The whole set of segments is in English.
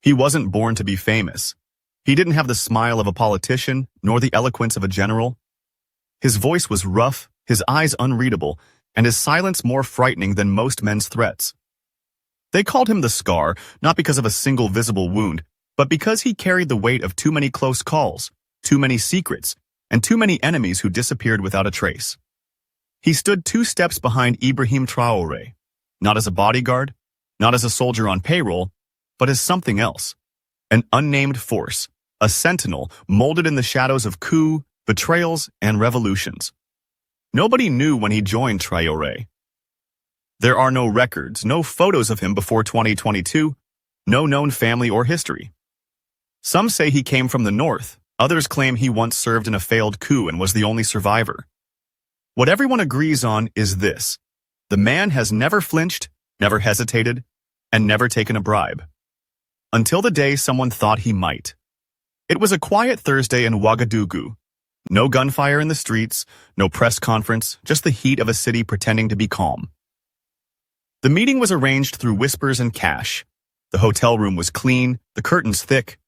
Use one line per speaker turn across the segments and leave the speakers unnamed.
He wasn't born to be famous. He didn't have the smile of a politician, nor the eloquence of a general. His voice was rough, his eyes unreadable, and his silence more frightening than most men's threats. They called him the Scar, not because of a single visible wound, but because he carried the weight of too many close calls, too many secrets, and too many enemies who disappeared without a trace. He stood 2 steps behind Ibrahim Traoré, not as a bodyguard, not as a soldier on payroll, but as something else. An unnamed force, a sentinel molded in the shadows of coup, betrayals, and revolutions. Nobody knew when he joined Traoré. There are no records, no photos of him before 2022, no known family or history. Some say he came from the north, others claim he once served in a failed coup and was the only survivor. What everyone agrees on is this: the man has never flinched, never hesitated, and never taken a bribe. Until the day someone thought he might. It was a quiet Thursday in Ouagadougou. No gunfire in the streets, no press conference, just the heat of a city pretending to be calm. The meeting was arranged through whispers and cash. The hotel room was clean, the curtains thick.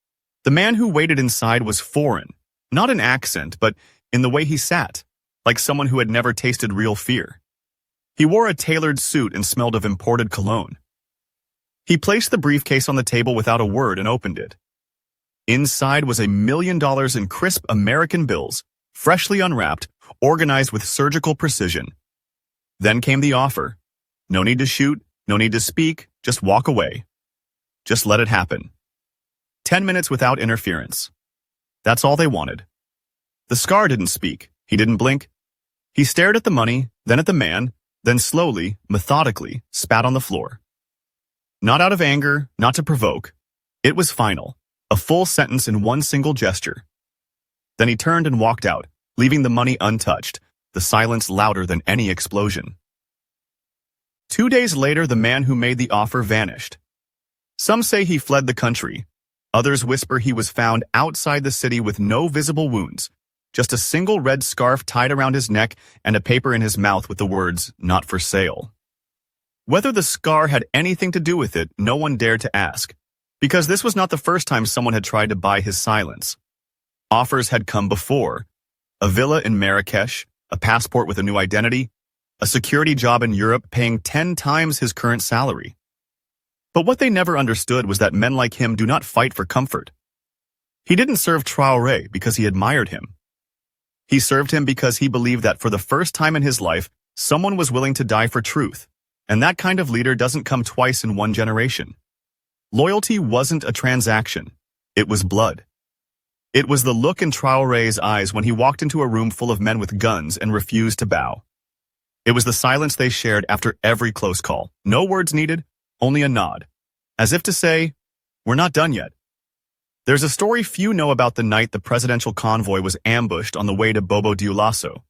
The man who waited inside was foreign, not in accent, but in the way he sat, like someone who had never tasted real fear. He wore a tailored suit and smelled of imported cologne. He placed the briefcase on the table without a word and opened it. Inside was $1 million in crisp American bills, freshly unwrapped, organized with surgical precision. Then came the offer. No need to shoot, no need to speak, just walk away. Just let it happen. 10 minutes without interference. That's all they wanted. The Scar didn't speak. He didn't blink. He stared at the money, then at the man, then slowly, methodically, spat on the floor. Not out of anger, not to provoke. It was final. A full sentence in one single gesture. Then he turned and walked out, leaving the money untouched, the silence louder than any explosion. 2 days later, the man who made the offer vanished. Some say he fled the country. Others whisper he was found outside the city with no visible wounds, just a single red scarf tied around his neck and a paper in his mouth with the words, "Not for sale." Whether the Scar had anything to do with it, no one dared to ask, because this was not the first time someone had tried to buy his silence. Offers had come before: a villa in Marrakesh, a passport with a new identity, a security job in Europe paying 10 times his current salary. But what they never understood was that men like him do not fight for comfort. He didn't serve Traoré because he admired him. He served him because he believed that for the first time in his life, someone was willing to die for truth, and that kind of leader doesn't come twice in one generation. Loyalty wasn't a transaction. It was blood. It was the look in Traoré's eyes when he walked into a room full of men with guns and refused to bow. It was the silence they shared after every close call. No words needed, only a nod, as if to say, "We're not done yet." There's a story few know about the night the presidential convoy was ambushed on the way to Bobo Dioulasso.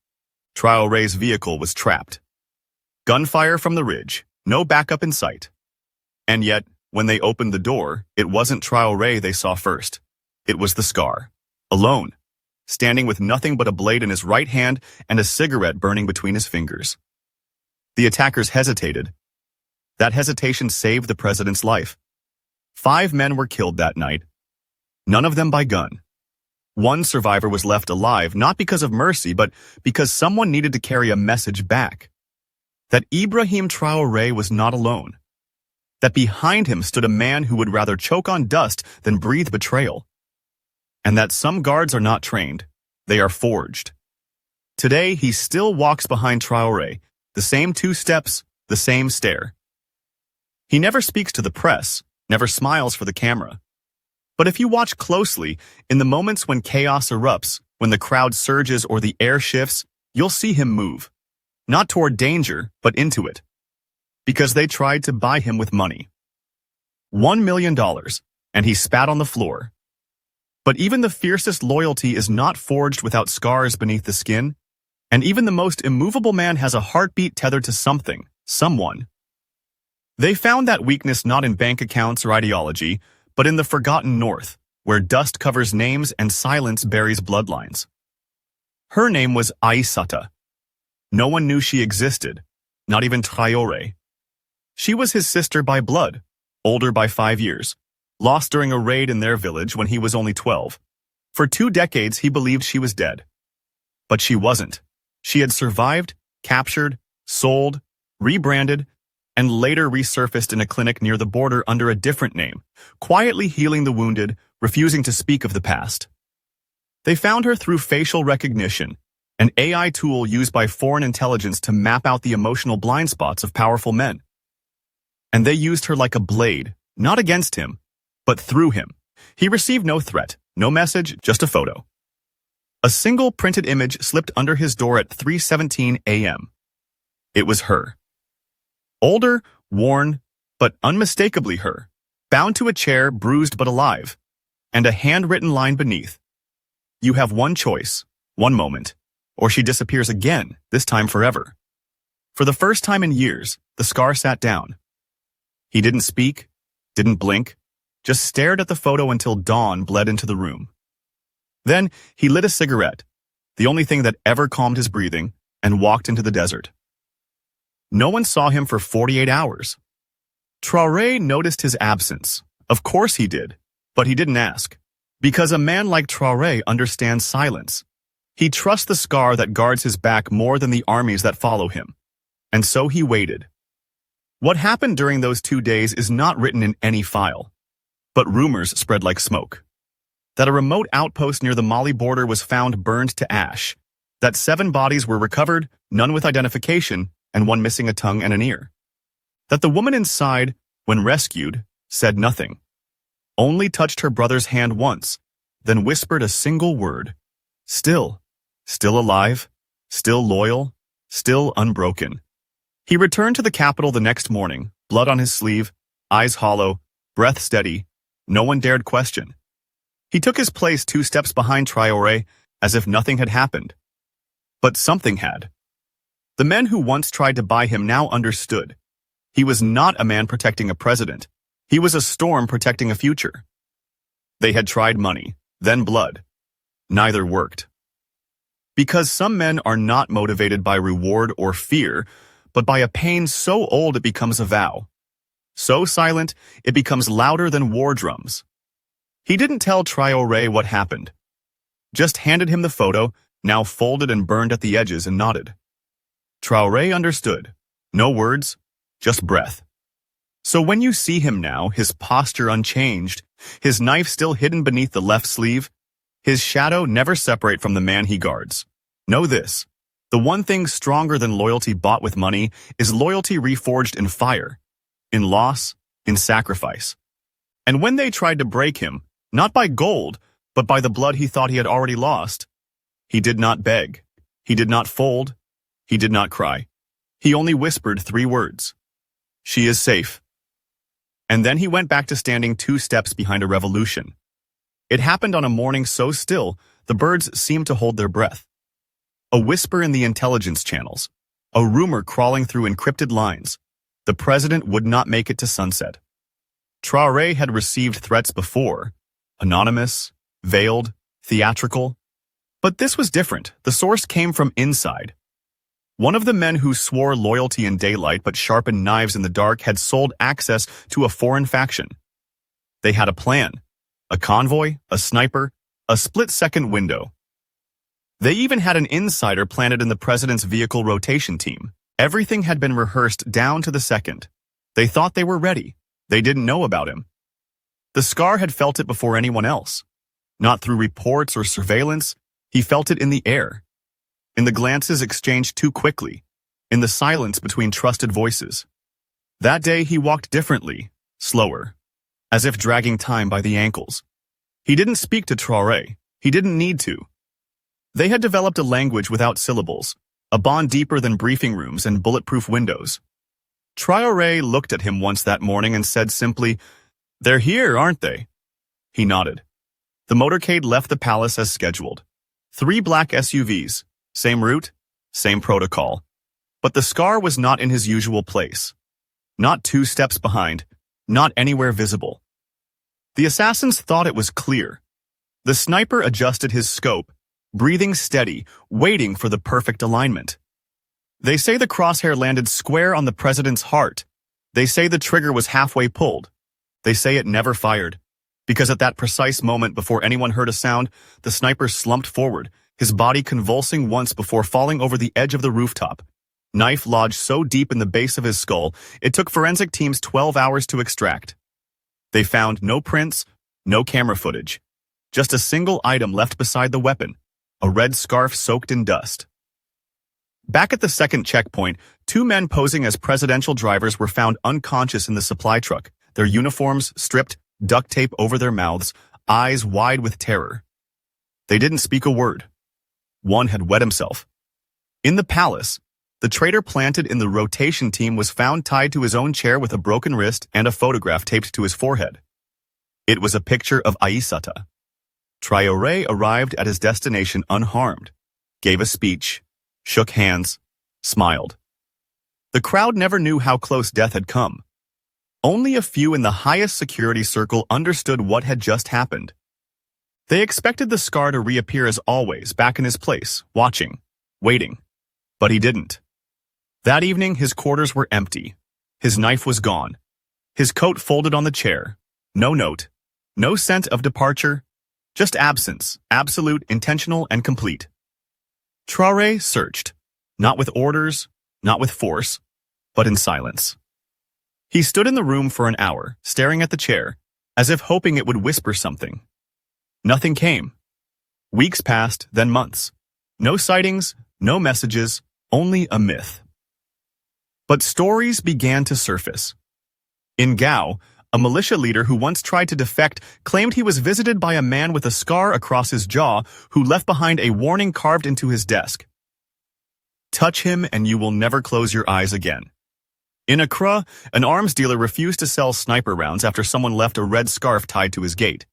Traoré's vehicle was trapped. Gunfire from the ridge, no backup in sight. And yet, when they opened the door, it wasn't Traoré they saw first. It was the Scar, alone, standing with nothing but a blade in his right hand and a cigarette burning between his fingers. The attackers hesitated. That hesitation saved the president's life. 5 men were killed that night, none of them by gun. One survivor was left alive, not because of mercy, but because someone needed to carry a message back. That Ibrahim Traoré was not alone. That behind him stood a man who would rather choke on dust than breathe betrayal. And that some guards are not trained, they are forged. Today, he still walks behind Traoré, the same 2 steps, the same stare. He never speaks to the press, never smiles for the camera. But if you watch closely, in the moments when chaos erupts, when the crowd surges or the air shifts, you'll see him move. Not toward danger, but into it. Because they tried to buy him with money. $1 million, and he spat on the floor. But even the fiercest loyalty is not forged without scars beneath the skin, and even the most immovable man has a heartbeat tethered to something, someone. They found that weakness not in bank accounts or ideology, but in the forgotten north, where dust covers names and silence buries bloodlines. Her name was Aissata. No one knew she existed, not even Traoré. She was his sister by blood, older by 5 years, lost during a raid in their village when he was only 12. For 2 decades, he believed she was dead. But she wasn't. She had survived, captured, sold, rebranded, and later resurfaced in a clinic near the border under a different name, quietly healing the wounded, refusing to speak of the past. They found her through facial recognition, an AI tool used by foreign intelligence to map out the emotional blind spots of powerful men. And they used her like a blade, not against him, but through him. He received no threat, no message, just a photo. A single printed image slipped under his door at 3:17 a.m. It was her. Older, worn, but unmistakably her, bound to a chair, bruised but alive, and a handwritten line beneath. You have one choice, one moment, or she disappears again, this time forever. For the first time in years, the scar sat down. He didn't speak, didn't blink, just stared at the photo until dawn bled into the room. Then he lit a cigarette, the only thing that ever calmed his breathing, and walked into the desert. No one saw him for 48 hours. Traoré noticed his absence. Of course he did, but he didn't ask. Because a man like Traoré understands silence. He trusts the scar that guards his back more than the armies that follow him. And so he waited. What happened during those 2 days is not written in any file. But rumors spread like smoke. That a remote outpost near the Mali border was found burned to ash. That 7 bodies were recovered, none with identification, and one missing a tongue and an ear. That the woman inside, when rescued, said nothing. Only touched her brother's hand once, then whispered a single word. Still alive, still loyal, still unbroken. He returned to the capital the next morning, blood on his sleeve, eyes hollow, breath steady. No one dared question. He took his place 2 steps behind Traoré, as if nothing had happened. But something had. The men who once tried to buy him now understood. He was not a man protecting a president. He was a storm protecting a future. They had tried money, then blood. Neither worked. Because some men are not motivated by reward or fear, but by a pain so old it becomes a vow. So silent, it becomes louder than war drums. He didn't tell Traoré what happened. Just handed him the photo, now folded and burned at the edges, and nodded. Traoré understood. No words, just breath. So when you see him now, his posture unchanged, his knife still hidden beneath the left sleeve, his shadow never separate from the man he guards. Know this. The one thing stronger than loyalty bought with money is loyalty reforged in fire, in loss, in sacrifice. And when they tried to break him, not by gold, but by the blood he thought he had already lost, he did not beg, he did not fold, he did not cry. He only whispered 3 words. She is safe. And then he went back to standing 2 steps behind a revolution. It happened on a morning so still, the birds seemed to hold their breath. A whisper in the intelligence channels. A rumor crawling through encrypted lines. The president would not make it to sunset. Traoré had received threats before. Anonymous, veiled, theatrical. But this was different. The source came from inside. One of the men who swore loyalty in daylight but sharpened knives in the dark had sold access to a foreign faction. They had a plan. A convoy, a sniper, a split-second window. They even had an insider planted in the president's vehicle rotation team. Everything had been rehearsed down to the second. They thought they were ready. They didn't know about him. The scar had felt it before anyone else. Not through reports or surveillance, he felt it in the air. In the glances exchanged too quickly, in the silence between trusted voices. That day he walked differently, slower, as if dragging time by the ankles. He didn't speak to Traoré. He didn't need to. They had developed a language without syllables, a bond deeper than briefing rooms and bulletproof windows. Traoré looked at him once that morning and said simply, "They're here, aren't they?" He nodded. The motorcade left the palace as scheduled. 3 black SUVs. Same route, same protocol. But the scar was not in his usual place. Not 2 steps behind, not anywhere visible. The assassins thought it was clear. The sniper adjusted his scope, breathing steady, waiting for the perfect alignment. They say the crosshair landed square on the president's heart. They say the trigger was halfway pulled. They say it never fired. Because at that precise moment before anyone heard a sound, the sniper slumped forward, his body convulsing once before falling over the edge of the rooftop. Knife lodged so deep in the base of his skull, it took forensic teams 12 hours to extract. They found no prints, no camera footage. Just a single item left beside the weapon, a red scarf soaked in dust. Back at the second checkpoint, two men posing as presidential drivers were found unconscious in the supply truck, their uniforms stripped, duct tape over their mouths, eyes wide with terror. They didn't speak a word. One had wet himself. In the palace, the traitor planted in the rotation team was found tied to his own chair with a broken wrist and a photograph taped to his forehead. It was a picture of Aissata. Traoré arrived at his destination unharmed, gave a speech, shook hands, smiled. The crowd never knew how close death had come. Only a few in the highest security circle understood what had just happened. They expected the scar to reappear as always, back in his place, watching, waiting. But he didn't. That evening, his quarters were empty. His knife was gone. His coat folded on the chair. No note. No scent of departure. Just absence, absolute, intentional, and complete. Traoré searched. Not with orders, not with force, but in silence. He stood in the room for an hour, staring at the chair, as if hoping it would whisper something. Nothing came. Weeks passed, then months. No sightings, no messages, only a myth. But stories began to surface. In Gao, a militia leader who once tried to defect claimed he was visited by a man with a scar across his jaw who left behind a warning carved into his desk. Touch him and you will never close your eyes again. In Accra, an arms dealer refused to sell sniper rounds after someone left a red scarf tied to his gate.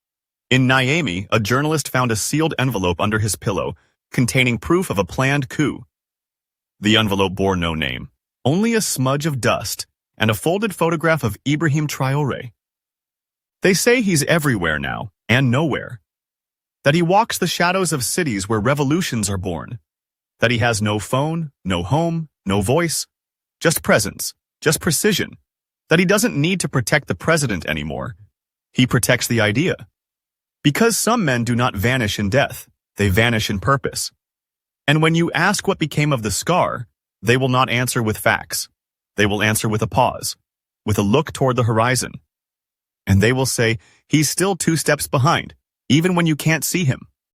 In Niamey, a journalist found a sealed envelope under his pillow, containing proof of a planned coup. The envelope bore no name, only a smudge of dust and a folded photograph of Ibrahim Traoré. They say he's everywhere now, and nowhere. That he walks the shadows of cities where revolutions are born. That he has no phone, no home, no voice, just presence, just precision. That he doesn't need to protect the president anymore. He protects the idea. Because some men do not vanish in death, they vanish in purpose. And when you ask what became of the scar, they will not answer with facts. They will answer with a pause, with a look toward the horizon. And they will say, he's still 2 steps behind, even when you can't see him.